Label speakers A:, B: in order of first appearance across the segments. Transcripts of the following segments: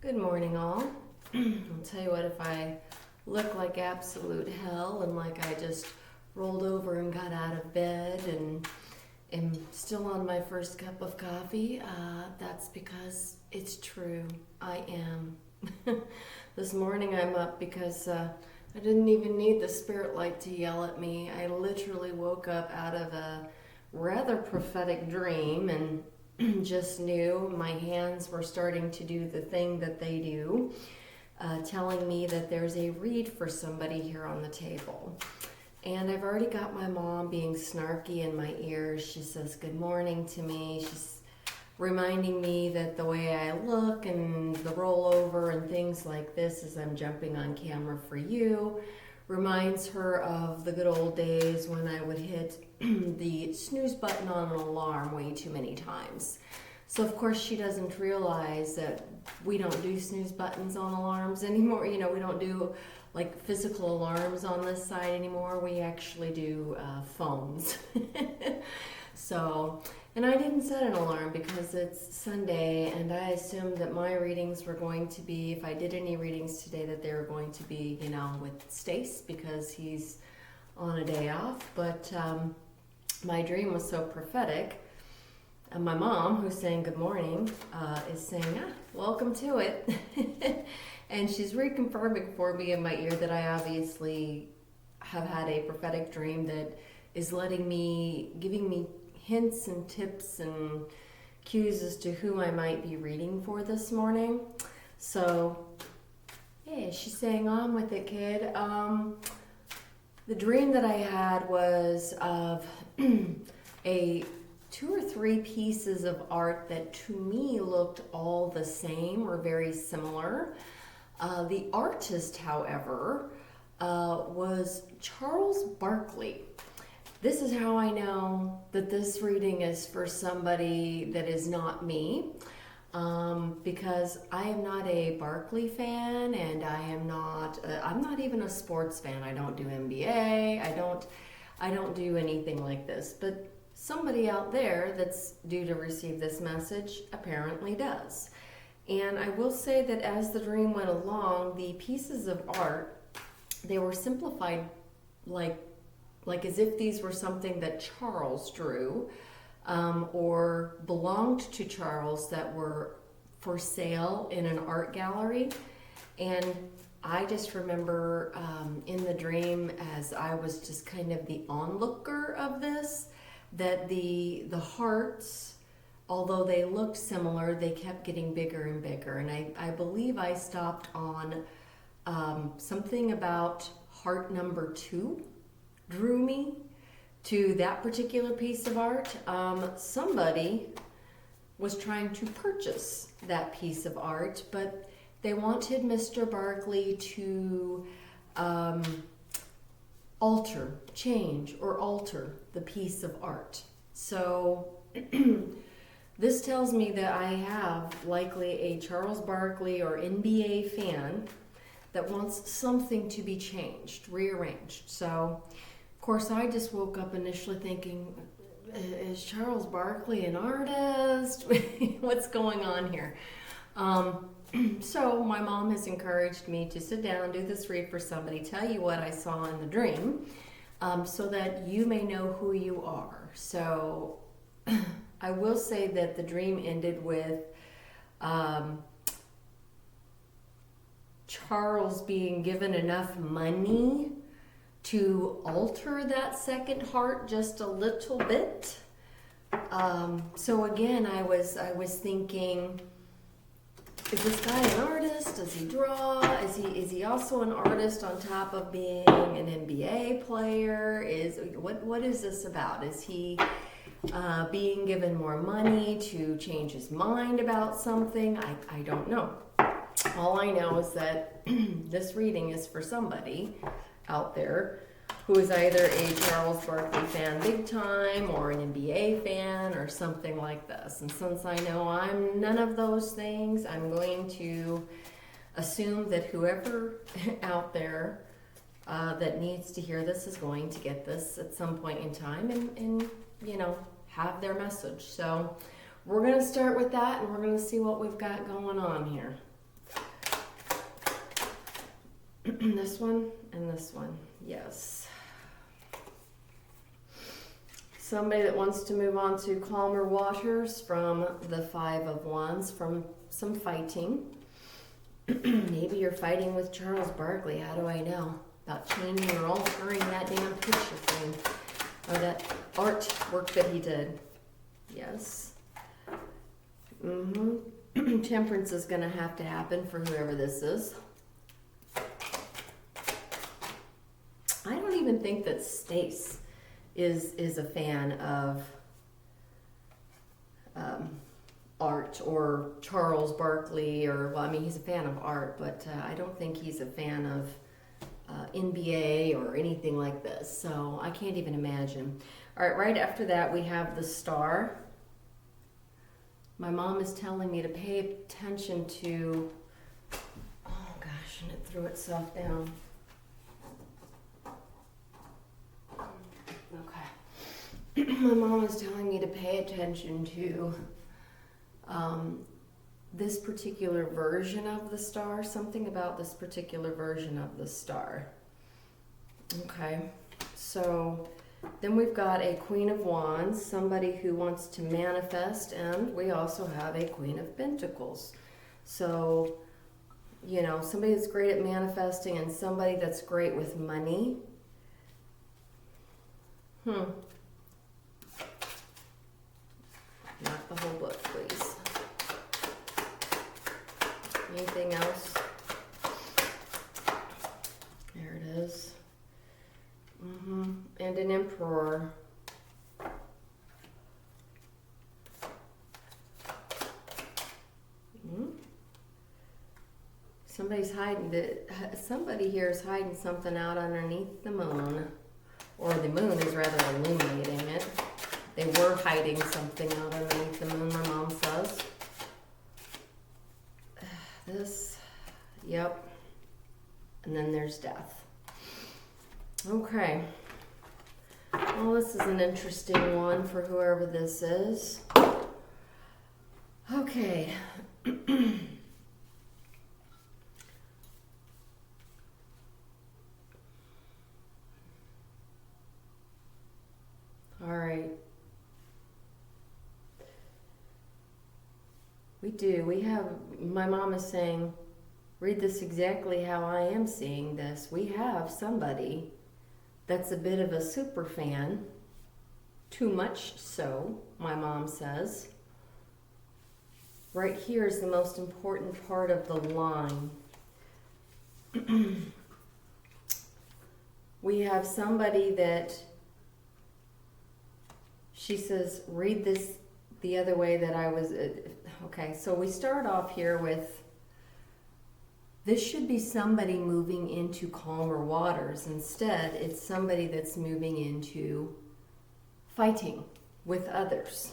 A: Good morning, all. I'll tell you what, if I look like absolute hell and like I just rolled over and got out of bed and am still on my first cup of coffee, that's because it's true. I am. This morning I'm up because I didn't even need the spirit light to yell at me. I literally woke up out of a rather prophetic dream and just knew my hands were starting to do the thing that they do, telling me that there's a read for somebody here on the table. And I've already got my mom being snarky in my ears. She says good morning to me. She's reminding me that the way I look and the rollover and things like this as I'm jumping on camera for you reminds her of the good old days when I would hit the snooze button on an alarm way too many times. So of course she doesn't realize that we don't do snooze buttons on alarms anymore. You know, we don't do like physical alarms on this side anymore. We actually do phones. So, and I didn't set an alarm because it's Sunday and I assumed that my readings were going to be, if I did any readings today, that they were going to be, you know, with Stace because he's on a day off. But my dream was so prophetic. And my mom, who's saying good morning, is saying, welcome to it. And she's reconfirming for me in my ear that I obviously have had a prophetic dream that is giving me hints and tips and cues as to who I might be reading for this morning. So, yeah, she's saying on with it, kid. The dream that I had was of a 2 or 3 pieces of art that to me looked all the same or very similar. The artist, however, was Charles Barkley. This is how I know that this reading is for somebody that is not me, because I am not a Barkley fan, and I'm not even a sports fan. I don't do NBA. I don't do anything like this. But somebody out there that's due to receive this message apparently does. And I will say that as the dream went along, the pieces of art, they were simplified like as if these were something that Charles drew or belonged to Charles that were for sale in an art gallery. And I just remember in the dream, as I was just kind of the onlooker of this, that the hearts, although they looked similar, they kept getting bigger and bigger. And I believe I stopped on something about heart number 2 drew me to that particular piece of art. Somebody was trying to purchase that piece of art, but they wanted Mr. Barkley to change or alter the piece of art. So this tells me that I have likely a Charles Barkley or NBA fan that wants something to be changed, rearranged. So of course, I just woke up initially thinking, is Charles Barkley an artist? What's going on here? So my mom has encouraged me to sit down, do this read for somebody, tell you what I saw in the dream, so that you may know who you are. So I will say that the dream ended with Charles being given enough money to alter that second heart just a little bit. So again, I was thinking, is this guy an artist? Does he draw? Is he also an artist on top of being an NBA player? What is this about? Is he being given more money to change his mind about something? I don't know. All I know is that this reading is for somebody out there who is either a Charles Barkley fan big time or an NBA fan or something like this. And since I know I'm none of those things, I'm going to assume that whoever out there that needs to hear this is going to get this at some point in time and you know, have their message. So we're going to start with that and we're going to see what we've got going on here. This one and this one, yes. Somebody that wants to move on to calmer waters from the Five of Wands, from some fighting. Maybe you're fighting with Charles Barkley, how do I know? About changing or altering that damn picture frame, or that artwork that he did. Yes. Temperance is going to happen for whoever this is. I don't even think that Stace is a fan of art or Charles Barkley, or, well, I mean, he's a fan of art, but I don't think he's a fan of NBA or anything like this, so I can't even imagine. All right, right after that we have the Star. My mom is telling me to pay attention to, oh gosh, and it threw itself down. Okay. My mom is telling me to pay attention to this particular version of the Star, something about this particular version of the Star. Okay, so then we've got a Queen of Wands, somebody who wants to manifest, and we also have a Queen of Pentacles. So, you know, somebody that's great at manifesting and somebody that's great with money. Not the whole book, please. Anything else? There it is. And an Emperor. Somebody's hiding somebody here is hiding something out underneath the moon. Or the moon is rather illuminating it. They were hiding something out underneath the moon, my mom says. This, yep. And then there's death. Okay. Well, this is an interesting one for whoever this is. Okay. All right. We have, my mom is saying, read this exactly how I am seeing this. We have somebody that's a bit of a super fan, too much so, my mom says. Right here is the most important part of the line. We have somebody that she says, read this the other way that I was, okay, so we start off here with, this should be somebody moving into calmer waters. Instead, it's somebody that's moving into fighting with others.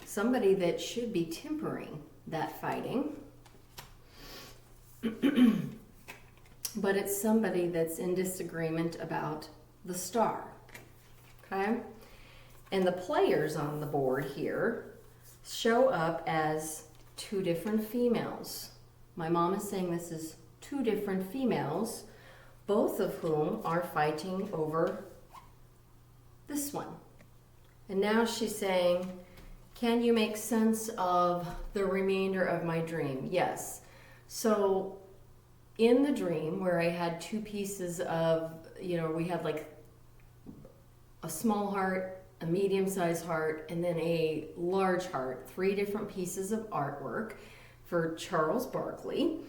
A: Somebody that should be tempering that fighting. But it's somebody that's in disagreement about the Star. Okay? And the players on the board here show up as two different females. My mom is saying this is two different females, both of whom are fighting over this one. And now she's saying, can you make sense of the remainder of my dream? Yes. So in the dream where I had two pieces of, you know, we had like a small heart, a medium-sized heart, and then a large heart, 3 different pieces of artwork for Charles Barkley.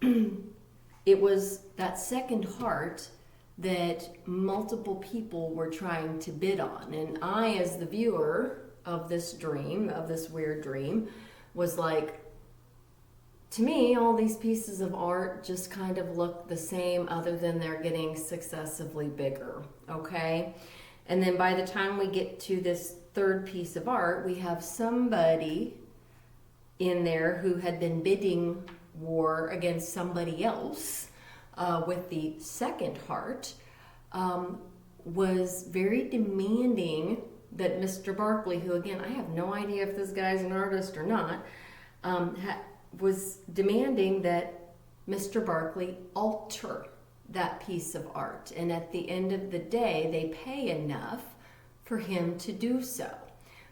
A: It was that second heart that multiple people were trying to bid on. And I, as the viewer of this dream, of this weird dream, was like, to me, all these pieces of art just kind of look the same, other than they're getting successively bigger, okay? And then by the time we get to this third piece of art, we have somebody in there who had been bidding war against somebody else with the second heart, was very demanding that Mr. Barkley, who again, I have no idea if this guy's an artist or not, was demanding that Mr. Barkley alter that piece of art. And at the end of the day, they pay enough for him to do so.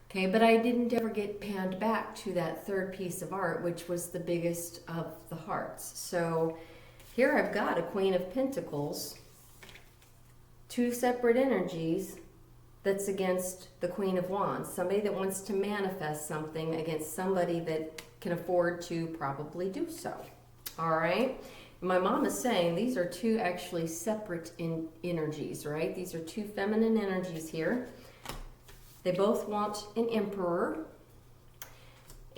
A: Okay, but I didn't ever get panned back to that third piece of art, which was the biggest of the hearts. So here I've got a Queen of Pentacles, two separate energies that's against the Queen of Wands. Somebody that wants to manifest something against somebody that can afford to probably do so. All right? My mom is saying these are two actually separate energies, right? These are two feminine energies here. They both want an emperor.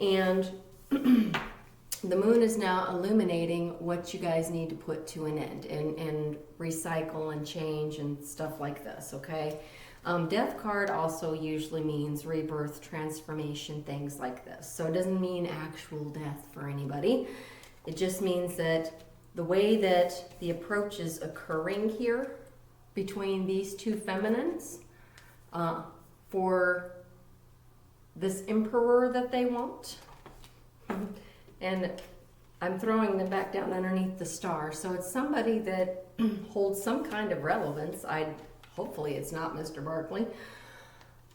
A: And the moon is now illuminating what you guys need to put to an end and recycle and change and stuff like this, okay? Death card also usually means rebirth, transformation, things like this. So it doesn't mean actual death for anybody. It just means that the way that the approach is occurring here between these two feminines for this emperor that they want, and I'm throwing them back down underneath the star. So it's somebody that holds some kind of relevance. Hopefully it's not Mr. Barkley.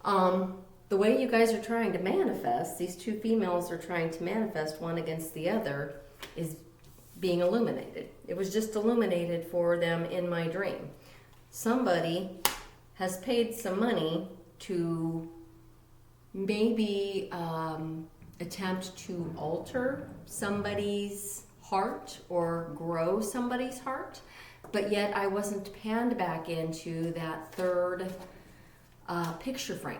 A: The way you guys are trying to manifest, these two females are trying to manifest one against the other, is being illuminated. It was just illuminated for them in my dream. Somebody has paid some money to maybe attempt to alter somebody's heart or grow somebody's heart, but yet I wasn't panned back into that third picture frame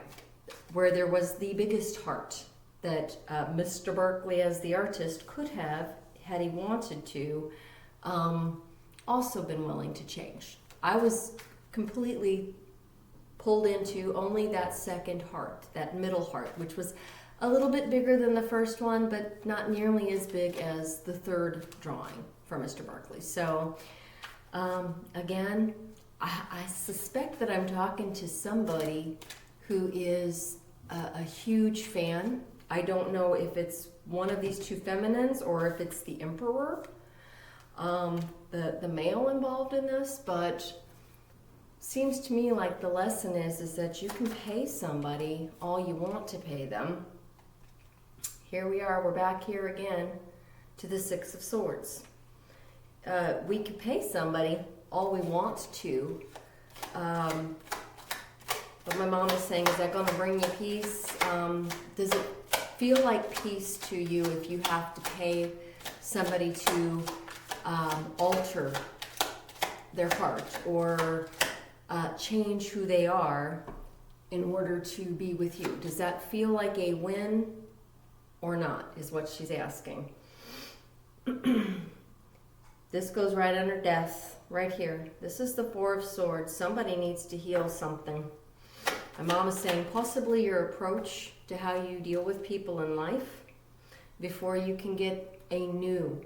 A: where there was the biggest heart that Mr. Barkley as the artist could have, had he wanted to, also been willing to change. I was completely pulled into only that second heart, that middle heart, which was a little bit bigger than the first one, but not nearly as big as the third drawing for Mr. Barkley. So again, I suspect that I'm talking to somebody who is a huge fan. I don't know if it's one of these two feminines or if it's the emperor, the male involved in this, but seems to me like the lesson is that you can pay somebody all you want to pay them. Here we are, we're back here again to the Six of Swords. We can pay somebody all we want to. But my mom is saying, is that going to bring you peace? Does it feel like peace to you if you have to pay somebody to alter their heart or change who they are in order to be with you? Does that feel like a win or not, is what she's asking. This goes right under death, right here. This is the Four of Swords. Somebody needs to heal something. My mom is saying possibly your approach to how you deal with people in life before you can get a new.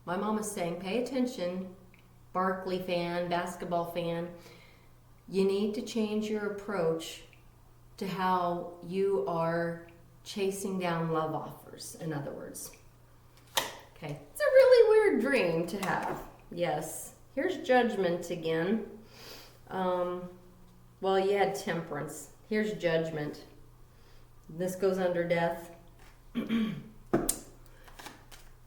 A: My mom is saying pay attention, Barkley fan, basketball fan. You need to change your approach to how you are chasing down love offers, in other words. Okay, it's a really weird dream to have. Yes, here's Judgment again. Well, you had Temperance. Here's Judgment. This goes under Death. You're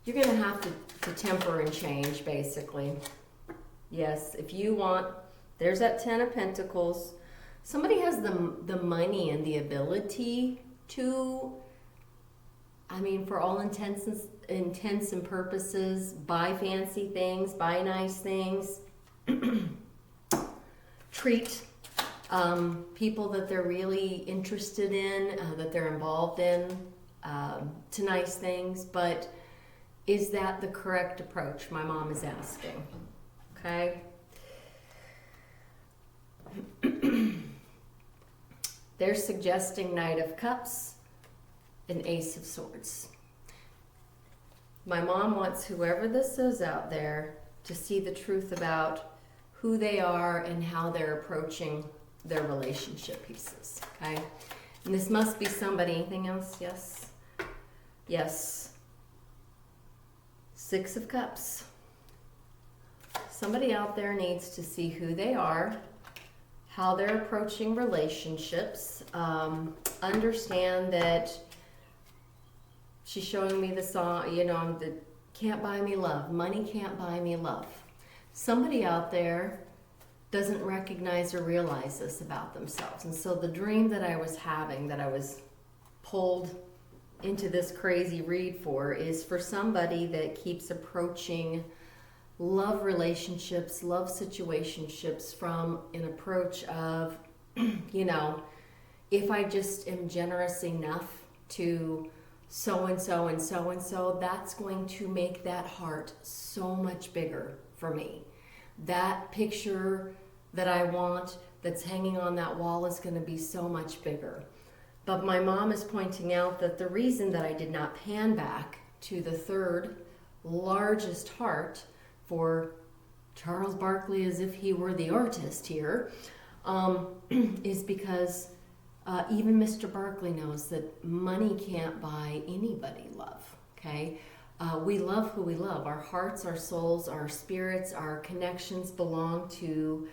A: going to have to temper and change, basically. Yes, if you want, there's that Ten of Pentacles. Somebody has the money and the ability to, I mean, for all intents and purposes, buy fancy things, buy nice things, treat people that they're really interested in, that they're involved in, to nice things. But is that the correct approach? My mom is asking. Okay. They're suggesting Knight of Cups and Ace of Swords. My mom wants whoever this is out there to see the truth about who they are and how they're approaching their relationship pieces, okay? And this must be somebody. Anything else? Yes? Yes. Six of Cups. Somebody out there needs to see who they are, how they're approaching relationships, understand that she's showing me the song, you know, the can't buy me love. Money can't buy me love. Somebody out there doesn't recognize or realize this about themselves. And so the dream that I was having, that I was pulled into this crazy read for, is for somebody that keeps approaching love relationships, love situationships from an approach of, you know, if I just am generous enough to so-and-so and so-and-so, that's going to make that heart so much bigger for me. That picture that I want that's hanging on that wall is going to be so much bigger. But my mom is pointing out that the reason that I did not pan back to the third largest heart for Charles Barkley, as if he were the artist here, is because even Mr. Barkley knows that money can't buy anybody love, okay? We love who we love. Our hearts, our souls, our spirits, our connections belong to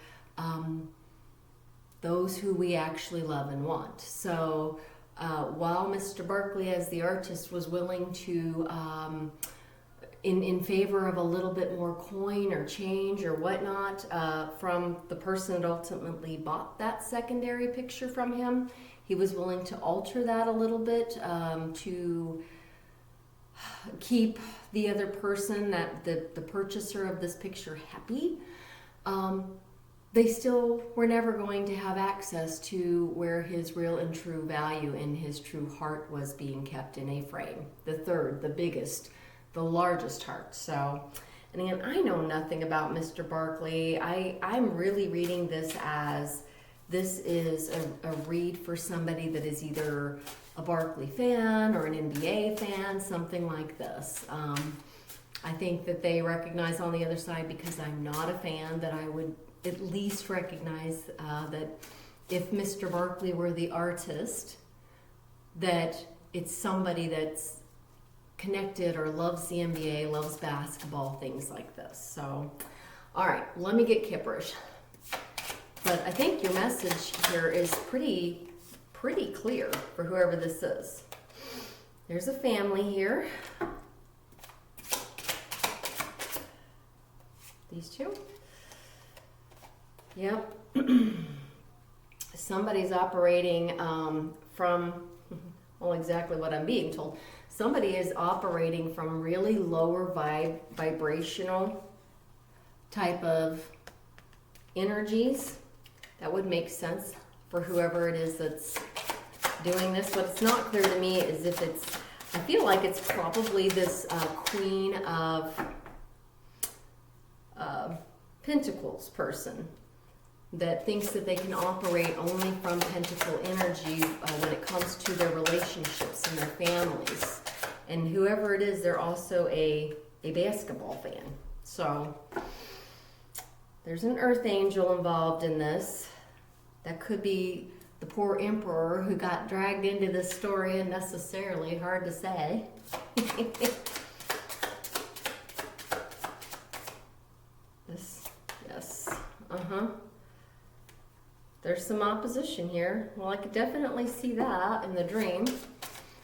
A: those who we actually love and want. So while Mr. Barkley, as the artist, was willing to, in favor of a little bit more coin or change or whatnot from the person that ultimately bought that secondary picture from him, he was willing to alter that a little bit to keep the other person, that the purchaser of this picture, happy. They still were never going to have access to where his real and true value and his true heart was being kept in a frame. The third, the biggest, the largest heart. So, and again, I know nothing about Mr. Barkley. I'm really reading this as this is a read for somebody that is either a Barkley fan or an NBA fan, something like this. I think that they recognize on the other side, because I'm not a fan, that I would at least recognize that if Mr. Barkley were the artist, that it's somebody that's connected or loves the NBA, loves basketball, things like this. So, all right, let me get kipperish. But I think your message here is pretty clear for whoever this is. There's a family here. These two. Yep. Somebody's operating from, well, exactly what I'm being told. Somebody is operating from really lower vibrational type of energies. That would make sense for whoever it is that's doing this. What's not clear to me is if it's, I feel like it's probably this Queen of Pentacles person that thinks that they can operate only from pentacle energy when it comes to their relationships and their families. And whoever it is, they're also a basketball fan. So there's an earth angel involved in this. That could be the poor emperor who got dragged into this story unnecessarily. Hard to say. This, yes, There's some opposition here. Well, I could definitely see that in the dream,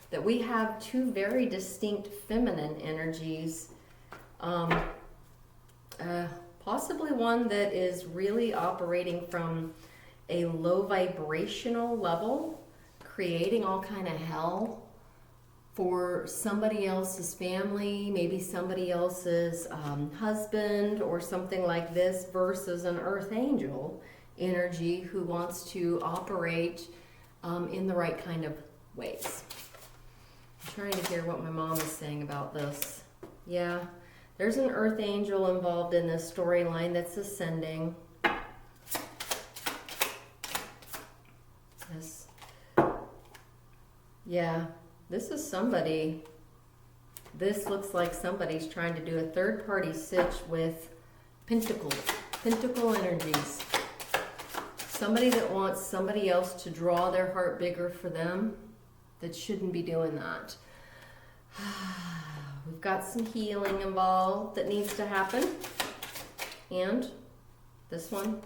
A: that we have two very distinct feminine energies. Possibly one that is really operating from a low vibrational level, creating all kind of hell for somebody else's family, maybe somebody else's husband or something like this, versus an earth angel energy who wants to operate in the right kind of ways. I'm trying to hear what my mom is saying about this. Yeah, there's an earth angel involved in this storyline that's ascending. Yes. Yeah, this is somebody. This looks like somebody's trying to do a third-party sitch with pentacle energies. Somebody that wants somebody else to draw their heart bigger for them, that shouldn't be doing that. We've We've got some healing involved that needs to happen. And this one.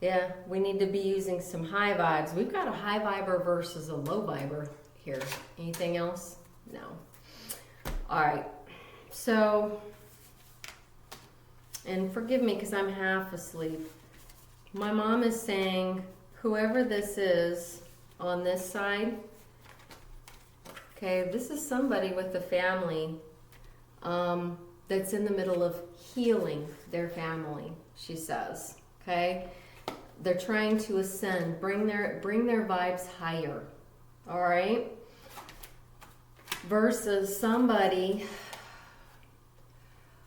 A: Yeah, we need to be using some high vibes. We've got a high viber versus a low viber here. Anything else? No. All right. So, and forgive me because I'm half asleep. My mom is saying, whoever this is on this side, okay, this is somebody with a family that's in the middle of healing their family, she says, okay? They're trying to ascend, bring their vibes higher, all right? Versus somebody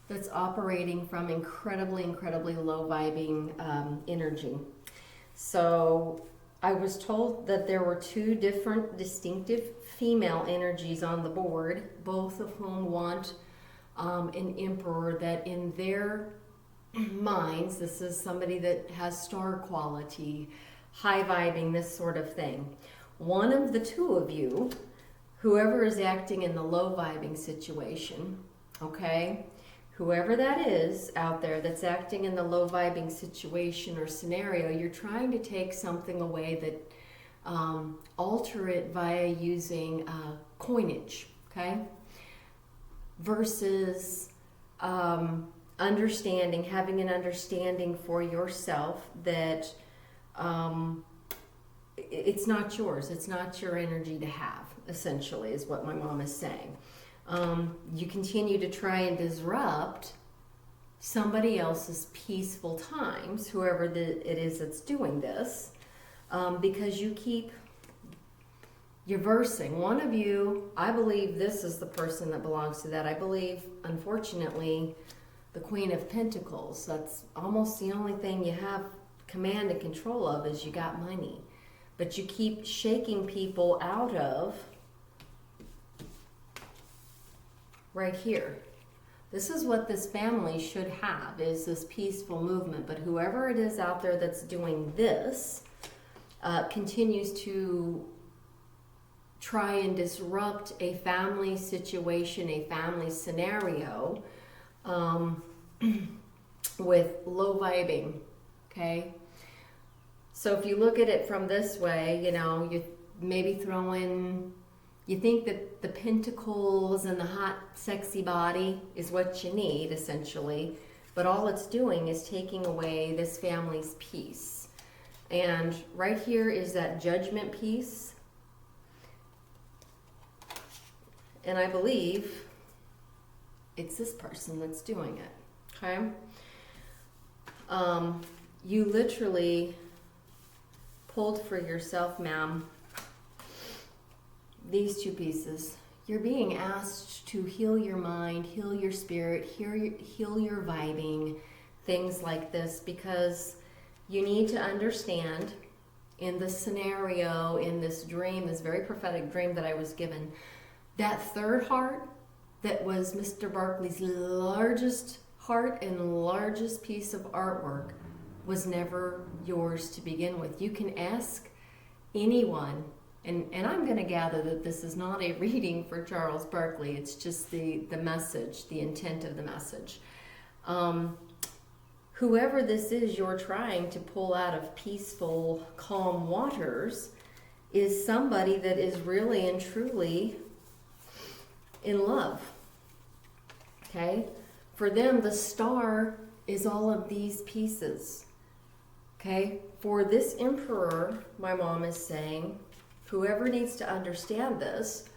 A: that's operating from incredibly, incredibly low vibing energy. So I was told that there were two different distinctive female energies on the board, both of whom want an emperor that in their minds, this is somebody that has star quality, high vibing, this sort of thing. One of the two of you, whoever is acting in the low vibing situation, okay, whoever that is out there that's acting in the low vibing situation or scenario, you're trying to take something away that alter it via using coinage, okay, versus understanding, having an understanding for yourself that it's not yours, it's not your energy to have, essentially, is what my mom is saying. You continue to try and disrupt somebody else's peaceful times, whoever it is that's doing this, because you're versing. One of you, I believe this is the person that belongs to that. I believe, unfortunately, the Queen of Pentacles, that's almost the only thing you have command and control of is you got money. But you keep shaking people out of right here. This is what this family should have, is this peaceful movement. But whoever it is out there that's doing this continues to try and disrupt a family situation, a family scenario, with low vibing, okay? So if you look at it from this way, you know, you maybe throw in, you think that the pentacles and the hot, sexy body is what you need, essentially, but all it's doing is taking away this family's peace. And right here is that judgment piece. And I believe it's this person that's doing it, okay? You literally pulled for yourself, ma'am, these two pieces. You're being asked to heal your mind, heal your spirit, heal your vibing, things like this, because you need to understand in this scenario, in this dream, this very prophetic dream that I was given, that third heart that was Mr. Barkley's largest heart and largest piece of artwork was never yours to begin with. You can ask anyone, and I'm going to gather that this is not a reading for Charles Barkley, it's just the message, the intent of the message. Whoever this is you're trying to pull out of peaceful, calm waters is somebody that is really and truly in love, okay? For them, the star is all of these pieces, okay? For this emperor, my mom is saying, whoever needs to understand this,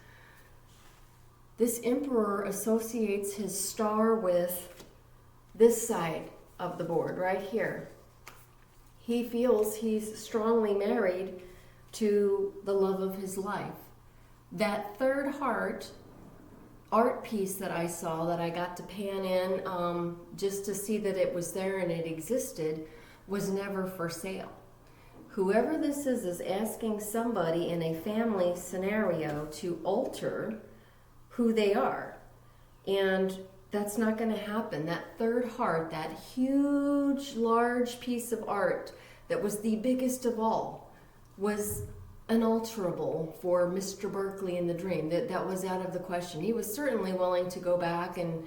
A: this emperor associates his star with this side of the board, right here. He feels he's strongly married to the love of his life. That third heart art piece that I saw, that I got to pan in just to see that it was there and it existed, was never for sale. Whoever this is asking somebody in a family scenario to alter who they are. And that's not going to happen. That third heart, that huge, large piece of art that was the biggest of all, was unalterable for Mr. Barkley in the dream. That was out of the question. He was certainly willing to go back and,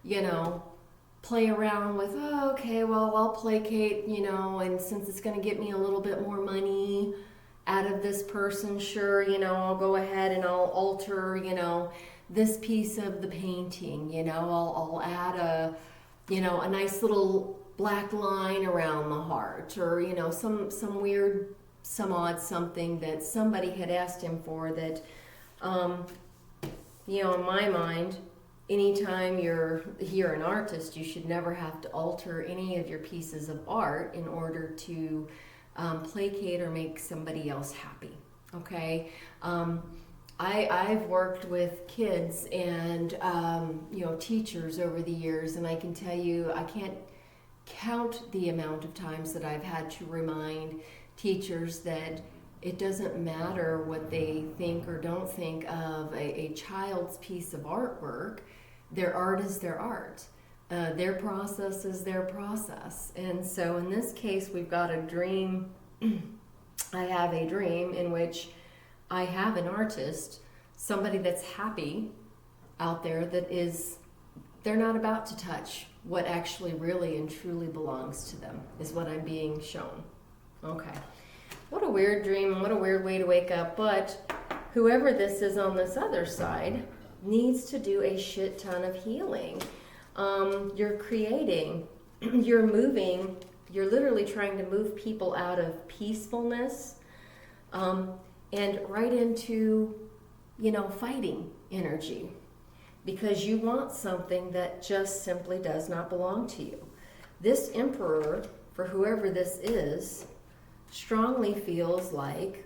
A: you know, play around with, oh, okay, well, I'll placate, you know, and since it's going to get me a little bit more money out of this person, sure, you know, I'll go ahead and I'll alter, you know, this piece of the painting, you know, I'll add a, you know, a nice little black line around the heart, or, you know, some weird, some odd something that somebody had asked him for that, you know, in my mind, anytime you're an artist, you should never have to alter any of your pieces of art in order to placate or make somebody else happy, okay? I've worked with kids and, you know, teachers over the years, and I can tell you, I can't count the amount of times that I've had to remind teachers that it doesn't matter what they think or don't think of a child's piece of artwork. Their art is their art. Their process is their process. And so in this case, we've got a dream. I have a dream in which I have an artist, somebody that's happy out there that is, they're not about to touch what actually really and truly belongs to them, is what I'm being shown. Okay. What a weird dream, what a weird way to wake up, but whoever this is on this other side needs to do a shit ton of healing. You're creating, you're moving, you're literally trying to move people out of peacefulness, and right into, you know, fighting energy, because you want something that just simply does not belong to you. This emperor, for whoever this is, strongly feels like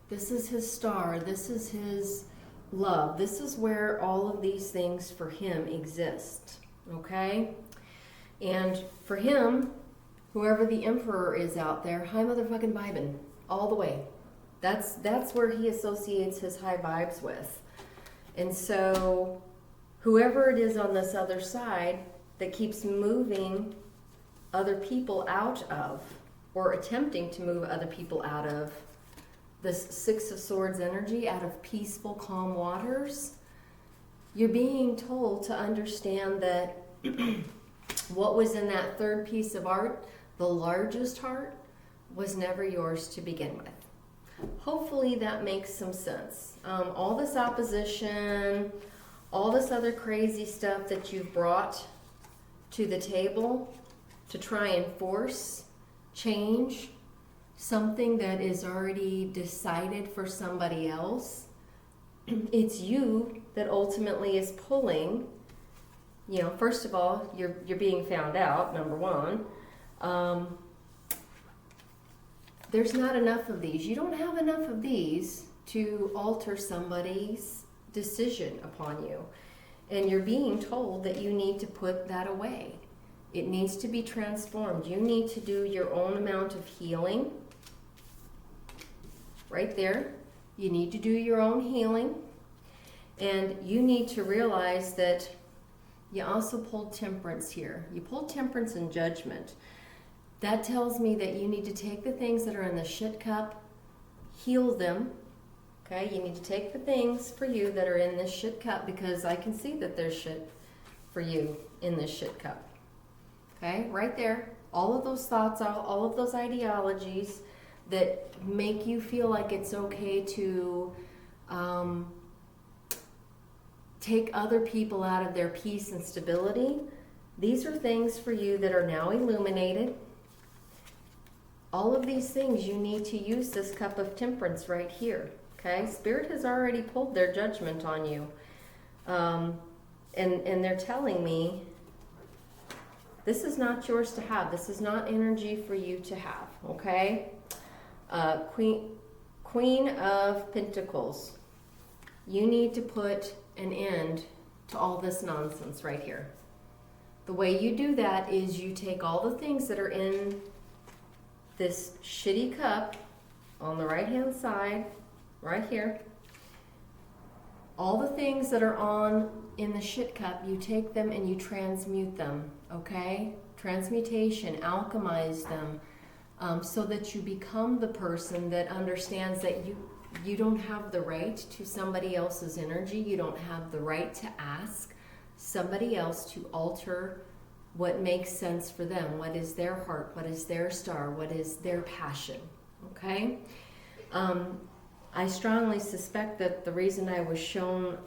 A: this is his star, this is his love, this is where all of these things for him exist, okay? And for him, whoever the emperor is out there, high motherfucking vibing all the way. That's where he associates his high vibes with. And so whoever it is on this other side that keeps moving other people out of, or attempting to move other people out of this Six of Swords energy, out of peaceful, calm waters, you're being told to understand that what was in that third piece of art, the largest heart, was never yours to begin with. Hopefully that makes some sense. All this opposition, all this other crazy stuff that you've brought to the table to try and force change something that is already decided for somebody else, it's you that ultimately is pulling. You know, first of all, you're being found out, number one. There's not enough of these. You don't have enough of these to alter somebody's decision upon you. And you're being told that you need to put that away. It needs to be transformed. You need to do your own amount of healing. Right there. You need to do your own healing. And you need to realize that you also pulled temperance here. You pulled temperance and judgment. That tells me that you need to take the things that are in the shit cup, heal them. Okay, you need to take the things for you that are in this shit cup, because I can see that there's shit for you in this shit cup. Okay, right there. All of those thoughts, all of those ideologies that make you feel like it's okay to take other people out of their peace and stability. These are things for you that are now illuminated. All of these things, you need to use this cup of temperance right here. Okay, Spirit has already pulled their judgment on you. And they're telling me, this is not yours to have. This is not energy for you to have, okay? Queen of Pentacles. You need to put an end to all this nonsense right here. The way you do that is you take all the things that are in this shitty cup on the right-hand side, right here. All the things that are in the shit cup, you take them and you transmute them, okay? Transmutation, alchemize them, so that you become the person that understands that you don't have the right to somebody else's energy. You don't have the right to ask somebody else to alter what makes sense for them. What is their heart? What is their star? What is their passion? Okay? I strongly suspect that the reason I was shown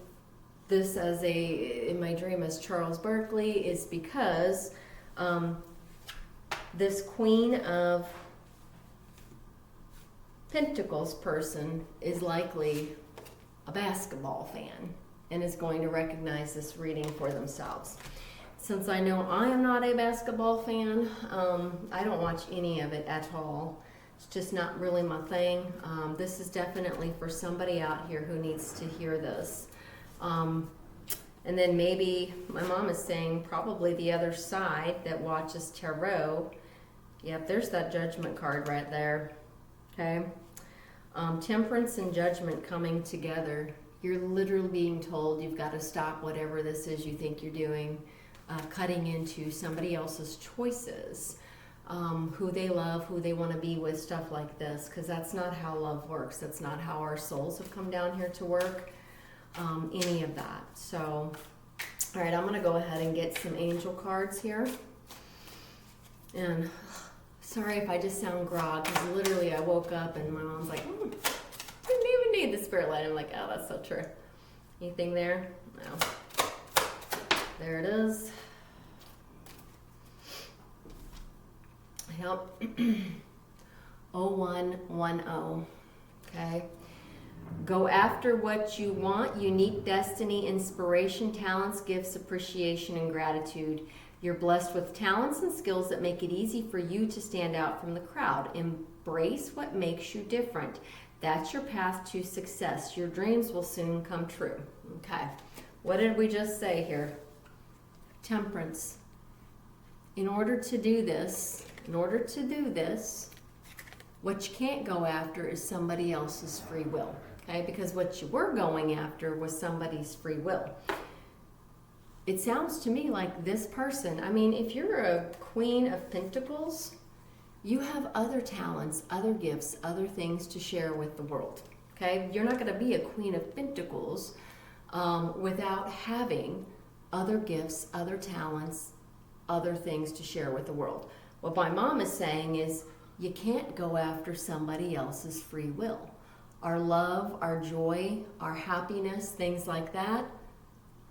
A: this in my dream as Charles Barkley is because this Queen of Pentacles person is likely a basketball fan and is going to recognize this reading for themselves. Since I know I am not a basketball fan, I don't watch any of it at all. It's just not really my thing. This is definitely for somebody out here who needs to hear this. And then maybe my mom is saying probably the other side that watches tarot. Yep, there's that Judgment card right there. Okay. Temperance and Judgment coming together. You're literally being told you've got to stop whatever this is you think you're doing, cutting into somebody else's choices, who they love, who they want to be with, stuff like this, because that's not how love works. That's not how our souls have come down here to work, any of that. So, all right, I'm going to go ahead and get some angel cards here. And sorry if I just sound grog, because literally I woke up and my mom's like, didn't even need the spirit light. I'm like, oh, that's so true. Anything there? No. There it is. Yep. 0110. Okay. Go after what you want. Unique destiny, inspiration, talents, gifts, appreciation, and gratitude. You're blessed with talents and skills that make it easy for you to stand out from the crowd. Embrace what makes you different. That's your path to success. Your dreams will soon come true. Okay. What did we just say here? Temperance. In order to do this, what you can't go after is somebody else's free will. Okay? Because what you were going after was somebody's free will. It sounds to me like this person, I mean, if you're a Queen of Pentacles, you have other talents, other gifts, other things to share with the world. Okay? You're not going to be a Queen of Pentacles without having other gifts, other talents, other things to share with the world. What my mom is saying is you can't go after somebody else's free will. Our love, our joy, our happiness, things like that,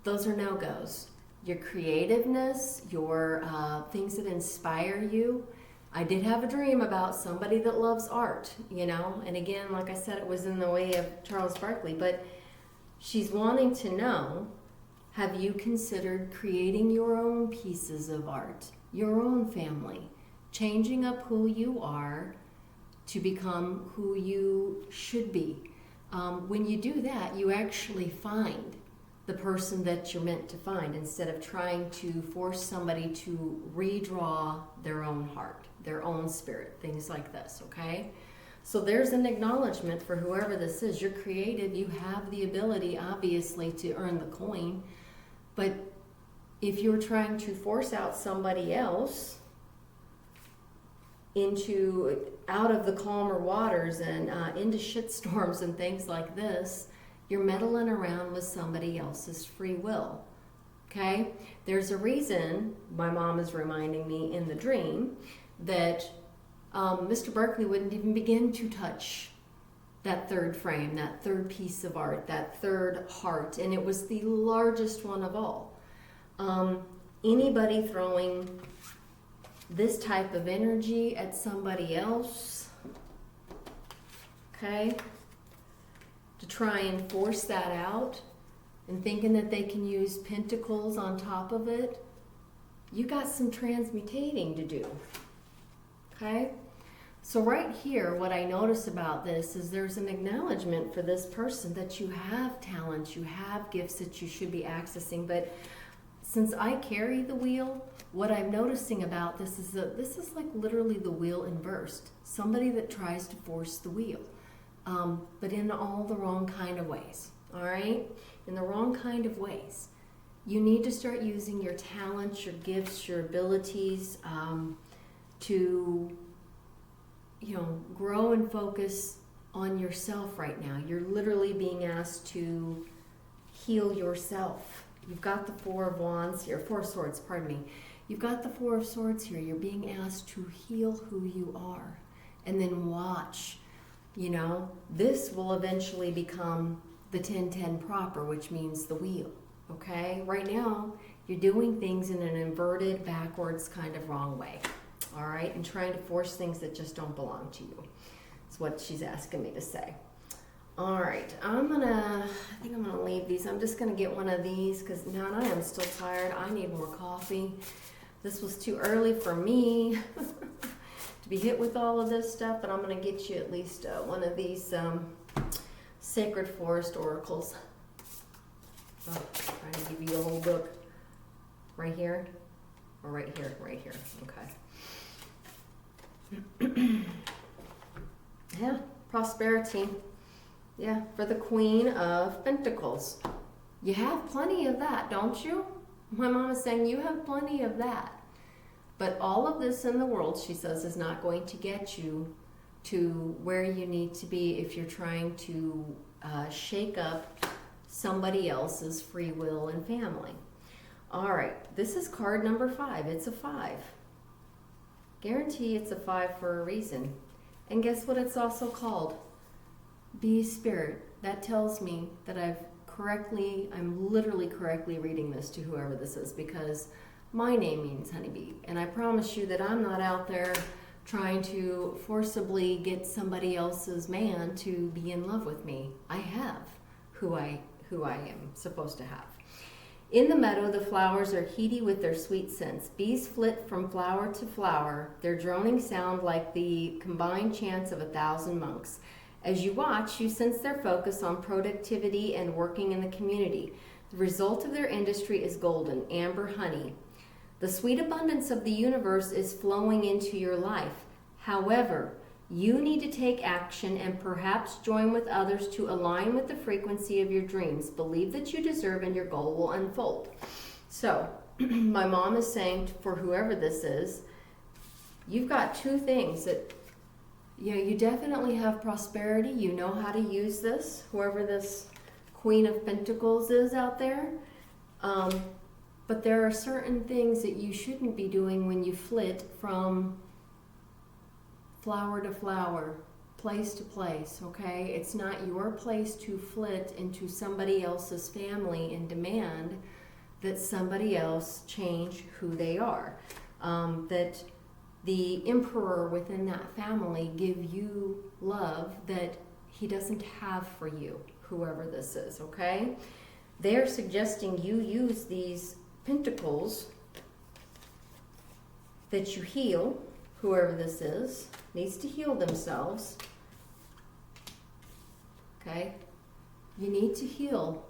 A: those are no-goes. Your creativeness, your things that inspire you. I did have a dream about somebody that loves art, you know, and again, like I said, it was in the way of Charles Barkley, but she's wanting to know, have you considered creating your own pieces of art, your own family, changing up who you are to become who you should be? When you do that, you actually find the person that you're meant to find instead of trying to force somebody to redraw their own heart, their own spirit, things like this, okay? So there's an acknowledgement for whoever this is. You're creative. You have the ability, obviously, to earn the coin. But if you're trying to force out somebody else out of the calmer waters and into shitstorms and things like this, you're meddling around with somebody else's free will. Okay? There's a reason, my mom is reminding me in the dream, that Mr. Barkley wouldn't even begin to touch that third frame, that third piece of art, that third heart, and it was the largest one of all. Anybody throwing this type of energy at somebody else, okay, to try and force that out and thinking that they can use pentacles on top of it, you got some transmutating to do, okay? So right here, what I notice about this is there's an acknowledgement for this person that you have talents, you have gifts that you should be accessing, but since I carry the wheel, what I'm noticing about this is that this is like literally the wheel inversed. Somebody that tries to force the wheel, but in all the wrong kind of ways, all right? In the wrong kind of ways. You need to start using your talents, your gifts, your abilities to grow and focus on yourself right now. You're literally being asked to heal yourself. You've got the Four of Wands here, Four of Swords, pardon me. You've got the Four of Swords here. You're being asked to heal who you are. And then watch, this will eventually become the 10-10 proper, which means the wheel, okay? Right now, you're doing things in an inverted, backwards, kind of wrong way, all right? And trying to force things that just don't belong to you. That's what she's asking me to say. All right, I think I'm gonna leave these. I'm just gonna get one of these because now I am still tired. I need more coffee. This was too early for me to be hit with all of this stuff, but I'm gonna get you at least one of these Sacred Forest Oracles. Oh, trying to give you a whole book. Right here? Or right here? Right here, okay. Yeah, prosperity. Yeah, for the Queen of Pentacles. You have plenty of that, don't you? My mom is saying you have plenty of that. But all of this in the world, she says, is not going to get you to where you need to be if you're trying to shake up somebody else's free will and family. All right, this is card number 5. It's a 5. Guarantee it's a 5 for a reason. And guess what it's also called? Be Spirit. That tells me that I'm literally correctly reading this to whoever this is, because my name means honeybee. And I promise you that I'm not out there trying to forcibly get somebody else's man to be in love with me. I have who I am supposed to have. In the meadow, the flowers are heady with their sweet scents. Bees flit from flower to flower, their droning sound like the combined chants of 1,000 monks. As you watch, you sense their focus on productivity and working in the community. The result of their industry is golden, amber honey. The sweet abundance of the universe is flowing into your life. However, you need to take action and perhaps join with others to align with the frequency of your dreams. Believe that you deserve and your goal will unfold. So, my mom is saying for whoever this is, you've got two things that you definitely have prosperity. You know how to use this, whoever this Queen of Pentacles is out there. But there are certain things that you shouldn't be doing when you flit from flower to flower, place to place, okay? It's not your place to flit into somebody else's family and demand that somebody else change who they are. That the emperor within that family give you love that he doesn't have for you, whoever this is, okay? They're suggesting you use these pentacles that you heal, whoever this is, needs to heal themselves, okay? You need to heal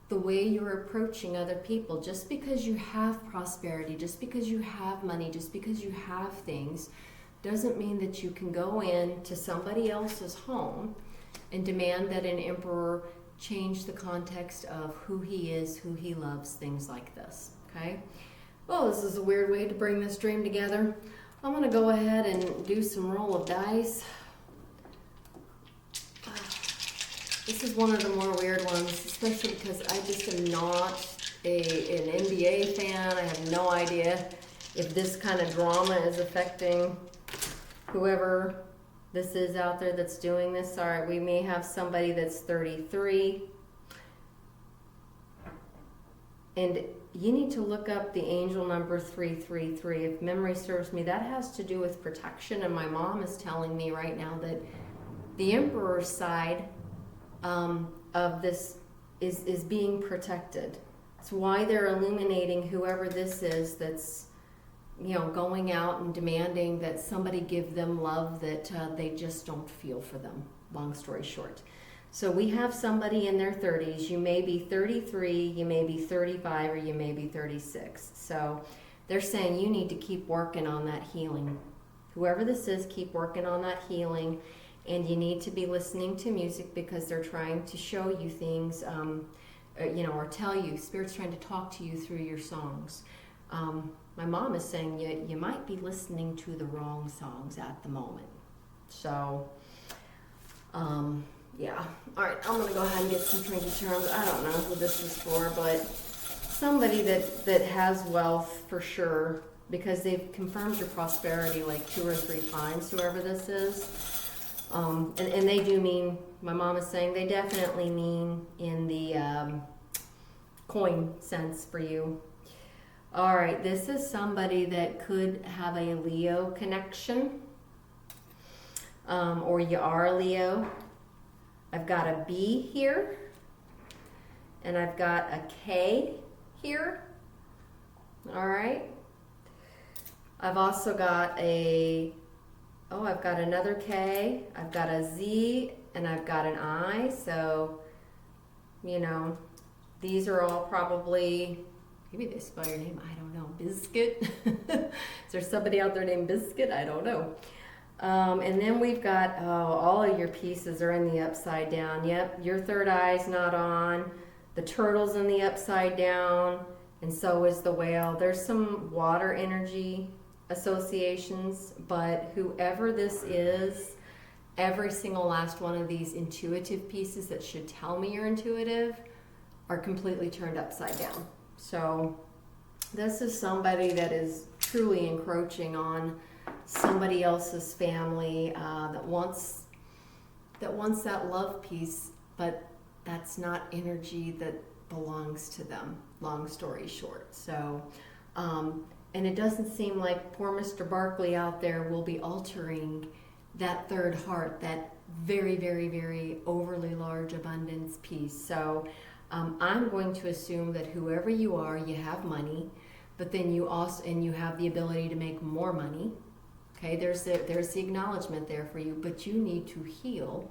A: the way you're approaching other people. Just because you have prosperity, just because you have money, just because you have things, doesn't mean that you can go in to somebody else's home and demand that an emperor change the context of who he is, who he loves, things like this, okay? Well, this is a weird way to bring this dream together. I'm gonna go ahead and do some roll of dice. This is one of the more weird ones, especially because I just am not an NBA fan. I have no idea if this kind of drama is affecting whoever this is out there that's doing this. All right, we may have somebody that's 33. And you need to look up the angel number 333. If memory serves me, that has to do with protection. And my mom is telling me right now that the emperor's side of this is being protected. It's why they're illuminating whoever this is that's, going out and demanding that somebody give them love that they just don't feel for them, long story short. So we have somebody in their 30s. You may be 33, you may be 35, or you may be 36. So they're saying you need to keep working on that healing. Whoever this is, keep working on that healing. And you need to be listening to music because they're trying to show you things, or tell you. Spirit's trying to talk to you through your songs. My mom is saying you might be listening to the wrong songs at the moment. So, yeah. All right, I'm gonna go ahead and get some trinket charms. I don't know who this is for, but somebody that has wealth for sure, because they've confirmed your prosperity like 2 or 3 times, whoever this is. And they do mean, my mom is saying, they definitely mean in the coin sense for you. All right, this is somebody that could have a Leo connection, or you are a Leo. I've got a B here, and I've got a K here. All right. I've also got I've got another K, I've got a Z, and I've got an I. So, you know, these are all probably, maybe they spell your name, I don't know, Biscuit. Is there somebody out there named Biscuit? I don't know. And then we've got, all of your pieces are in the upside down. Yep, your third eye's not on. The turtle's in the upside down, and so is the whale. There's some water energy associations, but whoever this is, every single last one of these intuitive pieces that should tell me you're intuitive are completely turned upside down. So this is somebody that is truly encroaching on somebody else's family, that wants that love piece, but that's not energy that belongs to them, long story short. So and it doesn't seem like poor Mr. Barkley out there will be altering that third heart, that very, very, very overly large abundance piece. So I'm going to assume that whoever you are, you have money, but then you also, and you have the ability to make more money. Okay, there's the acknowledgement there for you, but you need to heal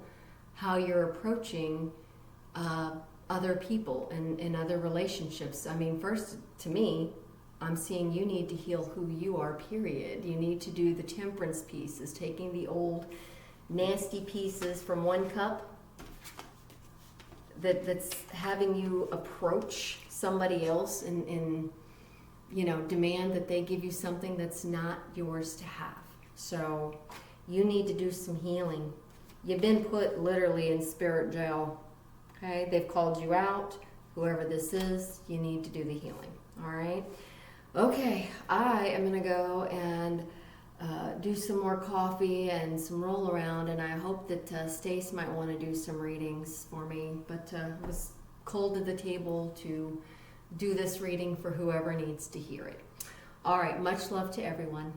A: how you're approaching other people and other relationships. I mean, first, to me, I'm seeing you need to heal who you are, period. You need to do the temperance pieces, taking the old nasty pieces from one cup that's having you approach somebody else and you know, demand that they give you something that's not yours to have. So you need to do some healing. You've been put literally in spirit jail. Okay, they've called you out. Whoever this is, you need to do the healing. All right. Okay, I am gonna go and do some more coffee and some roll around, and I hope that Stace might want to do some readings for me. But it was cold at the table to do this reading for whoever needs to hear it. All right, much love to everyone.